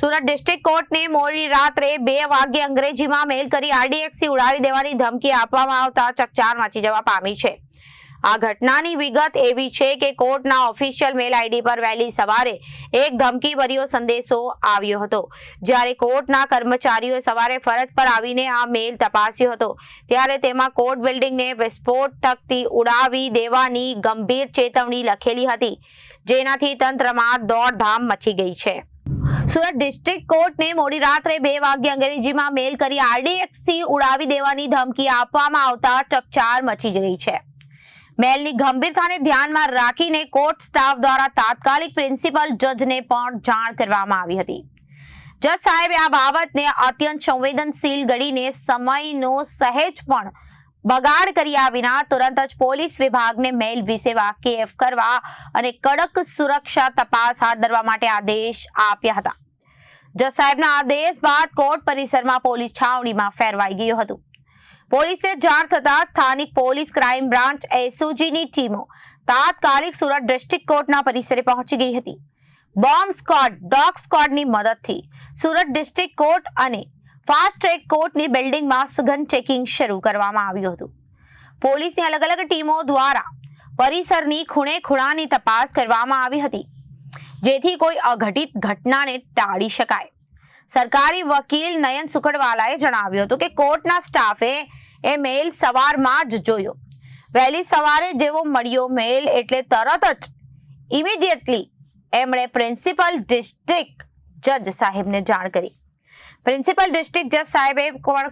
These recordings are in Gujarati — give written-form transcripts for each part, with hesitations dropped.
સુરત ડિસ્ટ્રિક્ટ કોર્ટને મોડી રાત્રે 2 વાગ્યે અંગ્રેજીમાં મેલ કરી આરડીએક્સથી ઉડાવી દેવાની ધમકી આપવામાં આવતા ચકચાર મચી જવા પામી છે। આ ઘટનાની વિગત એવી છે કે કોર્ટના ઓફિશિયલ મેલ આઈડી પર વહેલી સવારે એક ધમકીભર્યો સંદેશો આવ્યો હતો। જ્યારે કોર્ટના કર્મચારીઓએ સવારે ફરજ પર આવીને આ મેલ તપાસ્યો હતો ત્યારે તેમાં કોર્ટ બિલ્ડિંગને વિસ્ફોટકથી ઉડાવી દેવાની ગંભીર ચેતવણી લખેલી હતી, જેનાથી તંત્રમાં દોડધામ મચી ગઈ છે। સુરત ડિસ્ટ્રિક્ટ કોર્ટને મોડી રાત્રે 2 વાગ્યે અંગ્રેજીમાં મેલ કરી આરડીએક્સથી ઉડાવી દેવાની ધમકી આપવામાં આવતા ચકચાર મચી ગઈ છે। મેલની ગંભીરતાને ધ્યાનમાં રાખીને કોર્ટ સ્ટાફ દ્વારા તાત્કાલિક પ્રિન્સિપલ જજને પણ જાણ કરવામાં આવી હતી। જજ સાહેબે આ બાબતને અત્યંત સંવેદનશીલ ગણીને સમયનો સહેજ પણ બગાડ કર્યા વિના તુરંત જ પોલીસ વિભાગને મેલ વિશે વાકેફ કરવા અને કડક સુરક્ષા તપાસ હાથ ધરવા માટે આદેશ આપ્યા હતા। જજ સાહેબના આદેશ બાદ કોર્ટ પરિસરમાં પોલીસ છાવણીમાં ફેરવાઈ ગયું હતું। પોલીસને જાણ થતા સ્થાનિક પોલીસ ક્રાઇમ બ્રાન્ચ એસઓજીની ટીમો તાત્કાલિક સુરત ડિસ્ટ્રિક્ટ કોર્ટના પરિસરે પહોંચી ગઈ હતી। બોમ્બ સ્ક્વોડ, ડોગ સ્ક્વોડની મદદથી સુરત ડિસ્ટ્રિક્ટ કોર્ટ અને ફાસ્ટ ટ્રેક કોર્ટની બિલ્ડિંગમાં સઘન ચેકિંગ શરૂ કરવામાં આવ્યું હતું। પોલીસની અલગ અલગ ટીમો દ્વારા પરિસરની ખૂણે ખૂણાની તપાસ કરવામાં આવી હતી, જેથી કોઈ અઘટિત ઘટનાને ટાળી શકાય। સરકારી વકીલ નયન સુખડવાલાએ જણાવ્યું હતું કે કોર્ટના સ્ટાફે એ મેલ સવારમાં જ જોયો। વહેલી સવારે જેવો મળ્યો મેલ એટલે તરત જ ઇમિડિયેટલી એમણે પ્રિન્સિપલ ડિસ્ટ્રિક્ટ જજ સાહેબને જાણ કરી। પ્રિન્સિપલ ડિસ્ટ્રિક્ટ જજ સાહેબે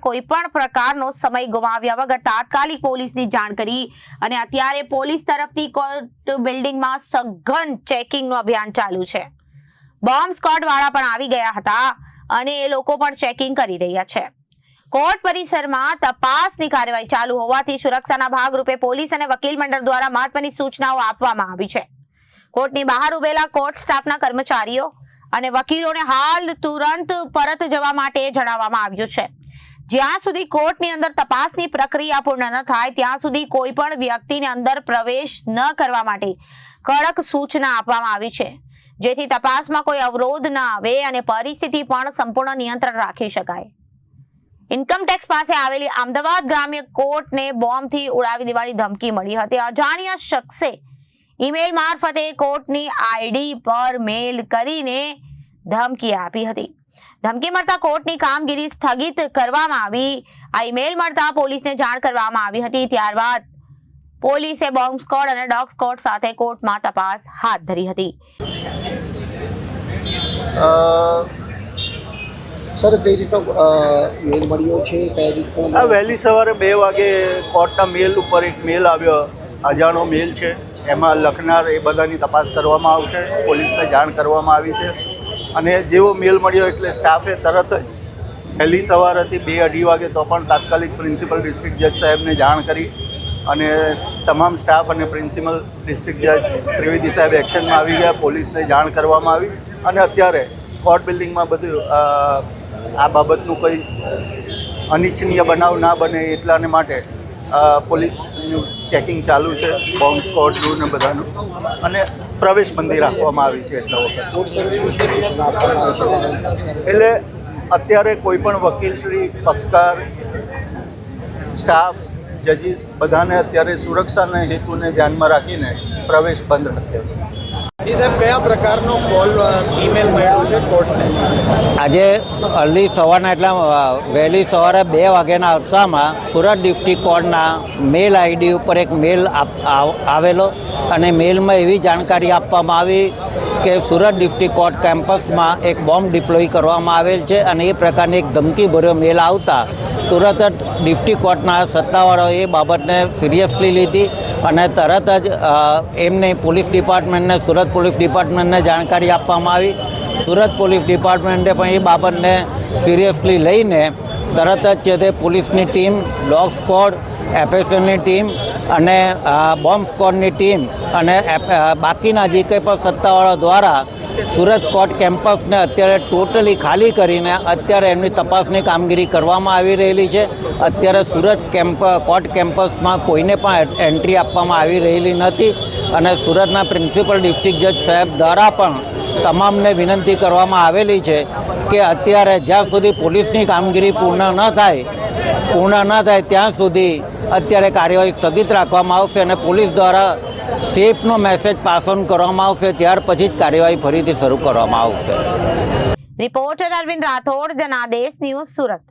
કોઈ પણ પ્રકારનો સમય ગુમાવ્યા વગર તાત્કાલિક પોલીસની જાણ કરી અને અત્યારે પોલીસ તરફથી કોર્ટ બિલ્ડિંગમાં સઘન ચેકિંગનું અભિયાન ચાલુ છે। બોમ્બ સ્ક્વોડ વાળા પણ આવી ગયા હતા અને એ લોકો પણ ચેકિંગ કરી રહ્યા છે। કોર્ટ પરિસરમાં તપાસની કાર્યવાહી ચાલુ હોવાથી સુરક્ષાના ભાગરૂપે પોલીસ અને વકીલ મંડળ દ્વારા મહત્વની સૂચનાઓ આપવામાં આવી છે। કોર્ટની બહાર ઉભેલા કોર્ટ સ્ટાફના કર્મચારીઓ અને વકીલોને હાલ તુરંત પરત જવા માટે જણાવવામાં આવ્યું છે। જ્યાં સુધી કોર્ટની અંદર તપાસની પ્રક્રિયા પૂર્ણ ન થાય ત્યાં સુધી કોઈ પણ વ્યક્તિને અંદર પ્રવેશ ન કરવા માટે કડક સૂચના આપવામાં આવી છે, જેથી તપાસમાં કોઈ અવરોધ ન આવે અને પરિસ્થિતિ પણ સંપૂર્ણ નિયંત્રણ રાખી શકાય। ઇન્કમટેક્સ પાસે આવેલી અમદાવાદ ગ્રામ્ય કોર્ટને બોમ્બથી ઉડાવી દેવાની ધમકી મળી હતી। અજાણ્યા શખ્સે ઈમેલ મારફતે કોર્ટની આઈડી પર મેલ કરીને ધમકી આપી હતી। ધમકી મળતા કોર્ટની કામગીરી સ્થગિત કરવામાં આવી। આ ઈમેલ મળતા પોલીસને જાણ કરવામાં આવી હતી। ત્યારબાદ પોલીસે બોમ્બ સ્ક્વોડ અને ડોગ સ્ક્વોડ સાથે કોર્ટમાં તપાસ હાથ ધરી હતી। સર, કઈ રીતનો મેલ મળ્યો છે? કઈ રીતનો? વહેલી સવારે 2 વાગે કોર્ટના મેલ ઉપર એક મેલ આવ્યો, અજાણો મેલ છે। એમાં લખનાર એ બધાની તપાસ કરવામાં આવશે, પોલીસને જાણ કરવામાં આવી છે। અને જેવો મેલ મળ્યો એટલે સ્ટાફે તરત જ વહેલી સવાર હતી 2-2:30 વાગે તો પણ તાત્કાલિક પ્રિન્સિપલ ડિસ્ટ્રિક્ટ જજ સાહેબને જાણ કરી અને તમામ સ્ટાફ અને પ્રિન્સિપલ ડિસ્ટ્રિક્ટ જજ ત્રિવેદી સાહેબ એક્શનમાં આવી ગયા। પોલીસને જાણ કરવામાં આવી અને અત્યારે કોર્ટ બિલ્ડિંગમાં બધું આ બાબતનું કોઈ અનિચ્છનીય બનાવ ના બને એટલાને માટે પોલીસનું ચેકિંગ ચાલુ છે, બોમ્બ સ્ક્વોડનું ને બધાનું, અને પ્રવેશબંધી રાખવામાં આવી છે એટલા વખત। એટલે અત્યારે કોઈ પણ વકીલશ્રી, પક્ષકાર, સ્ટાફ, જજીસ બધાને અત્યારે સુરક્ષાના હેતુને ધ્યાનમાં રાખીને પ્રવેશ બંધ રાખ્યો છે। સાહેબ, કયા પ્રકારનો કોલ ઈમેલ મળ્યો છે કોર્ટને? આજે અર્લી સવારના એટલે વહેલી સવારે 2 વાગ્યાના અરસામાં સુરત ડિસ્ટ્રિક્ટ કોર્ટના મેલ આઈડી ઉપર એક મેલ આવેલો અને મેલમાં એવી જાણકારી આપવામાં આવી કે સુરત ડિસ્ટ્રિક્ટ કોર્ટ કેમ્પસમાં એક બોમ્બ ડિપ્લોય કરવામાં આવેલ છે અને એ પ્રકારની એક ધમકીભર્યો મેલ આવતા તુરત જ ડિસ્ટ્રિક્ટ કોર્ટના સત્તાવાળાઓએ એ બાબતને સિરિયસલી લીધી અને તરત જ એમને પોલીસ ડિપાર્ટમેન્ટને, સુરત પોલીસ ડિપાર્ટમેન્ટને જાણકારી આપવામાં આવી। સુરત પોલીસ ડિપાર્ટમેન્ટે પણ એ બાબતને સિરિયસલી લઈને તરત જ તે પોલીસની ટીમ, ડોગ સ્ક્વોડ, એફએસએલની ટીમ અને બોમ્બ સ્ક્વોડની ટીમ અને બાકીના જે કંઈ પણ સત્તાવાળા દ્વારા સુરત કોર્ટ કેમ્પસને અત્યારે ટોટલી ખાલી કરીને અત્યારે એમની તપાસની કામગીરી કરવામાં આવી રહેલી છે। અત્યારે સુરત કોર્ટ કેમ્પસમાં કોઈને પણ એન્ટ્રી આપવામાં આવી રહેલી નથી અને સુરતના પ્રિન્સિપલ ડિસ્ટ્રિક્ટ જજ સાહેબ દ્વારા પણ તમામને વિનંતી કરવામાં આવેલી છે કે અત્યારે જ્યાં સુધી પોલીસની કામગીરી પૂર્ણ ન થાય ત્યાં સુધી અત્યારે કાર્યવાહી સ્થગિત રાખવામાં આવશે અને પોલીસ દ્વારા સેફનો મેસેજ પાસ ઓન કરવામાં આવશે, ત્યાર પછી જ કાર્યવાહી ફરીથી શરૂ કરવામાં આવશે. Reporter Arvind Rathod, Janadesh news, Surat.